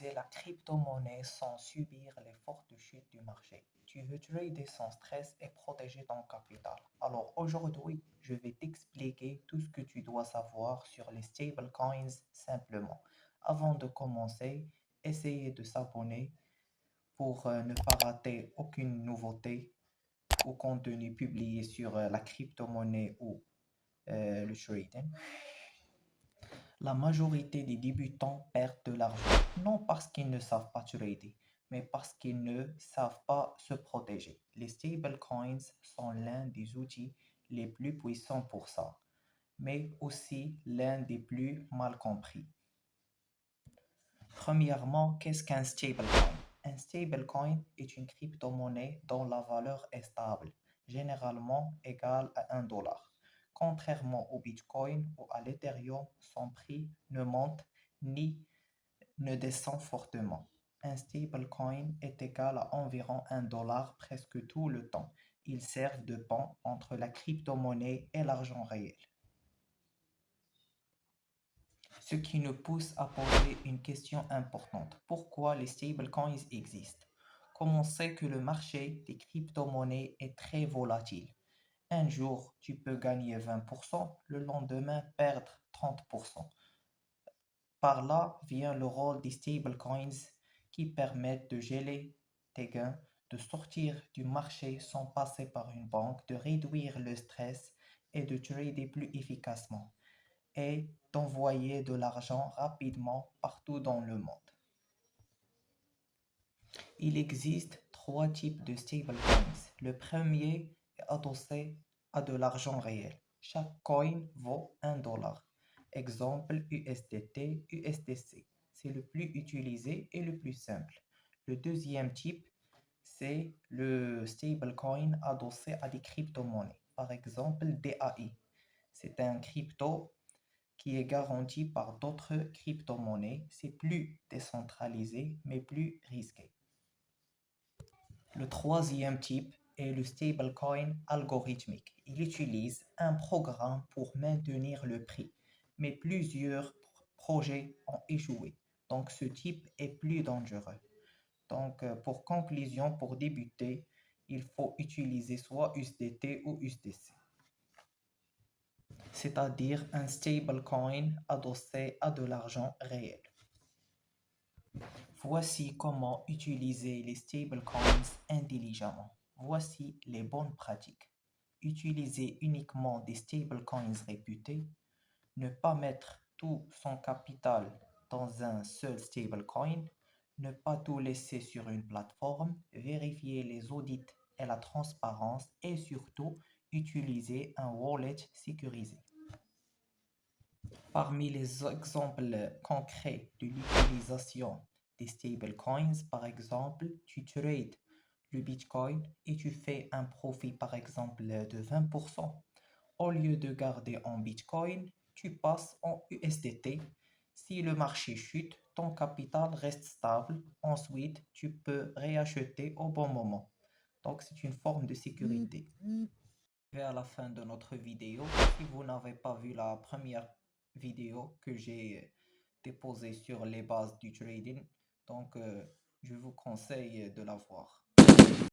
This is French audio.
utiliser la crypto-monnaie sans subir les fortes chutes du marché. Tu veux trader sans stress et protéger ton capital. Alors aujourd'hui, je vais t'expliquer tout ce que tu dois savoir sur les stablecoins simplement. Avant de commencer, essayez de s'abonner pour ne pas rater aucune nouveauté ou contenu publié sur la crypto-monnaie ou le trading. La majorité des débutants perdent de l'argent, non parce qu'ils ne savent pas trader, mais parce qu'ils ne savent pas se protéger. Les stablecoins sont l'un des outils les plus puissants pour ça, mais aussi l'un des plus mal compris. Premièrement, qu'est-ce qu'un stablecoin? Un stablecoin est une crypto-monnaie dont la valeur est stable, généralement égale à 1 dollar. Contrairement au Bitcoin ou à l'Ethereum, son prix ne monte ni ne descend fortement. Un stablecoin est égal à environ 1 dollar presque tout le temps. Ils servent de pont entre la crypto-monnaie et l'argent réel. Ce qui nous pousse à poser une question importante. Pourquoi les stablecoins existent? Comme on sait que le marché des crypto-monnaies est très volatile. Un jour, tu peux gagner 20%, le lendemain perdre 30%. Par là vient le rôle des stablecoins qui permettent de geler tes gains, de sortir du marché sans passer par une banque, de réduire le stress et de trader plus efficacement et d'envoyer de l'argent rapidement partout dans le monde. Il existe trois types de stablecoins. Le premier est adossé à de l'argent réel. Chaque coin vaut 1 dollar. Exemple USDT, USDC. C'est le plus utilisé et le plus simple. Le deuxième type, c'est le stablecoin adossé à des crypto-monnaies. Par exemple, DAI. C'est un crypto qui est garanti par d'autres crypto-monnaies. C'est plus décentralisé, mais plus risqué. Le troisième type est le stablecoin algorithmique. Il utilise un programme pour maintenir le prix, mais plusieurs projets ont échoué. Donc ce type est plus dangereux. Donc pour conclusion, pour débuter, il faut utiliser soit USDT ou USDC, c'est-à-dire un stablecoin adossé à de l'argent réel. Voici comment utiliser les stablecoins intelligemment. Voici les bonnes pratiques. Utiliser uniquement des stablecoins réputés. Ne pas mettre tout son capital dans un seul stablecoin. Ne pas tout laisser sur une plateforme. Vérifier les audits et la transparence. Et surtout, utiliser un wallet sécurisé. Parmi les exemples concrets de l'utilisation des stablecoins, par exemple, tu trades le Bitcoin et tu fais un profit, par exemple, de 20%. Au lieu de garder en Bitcoin, tu passes en USDT. Si le marché chute, ton capital reste stable. Ensuite, tu peux réacheter au bon moment. Donc, c'est une forme de sécurité. À la fin de notre vidéo. Si vous n'avez pas vu la première vidéo que j'ai déposée sur les bases du trading, donc je vous conseille de la voir.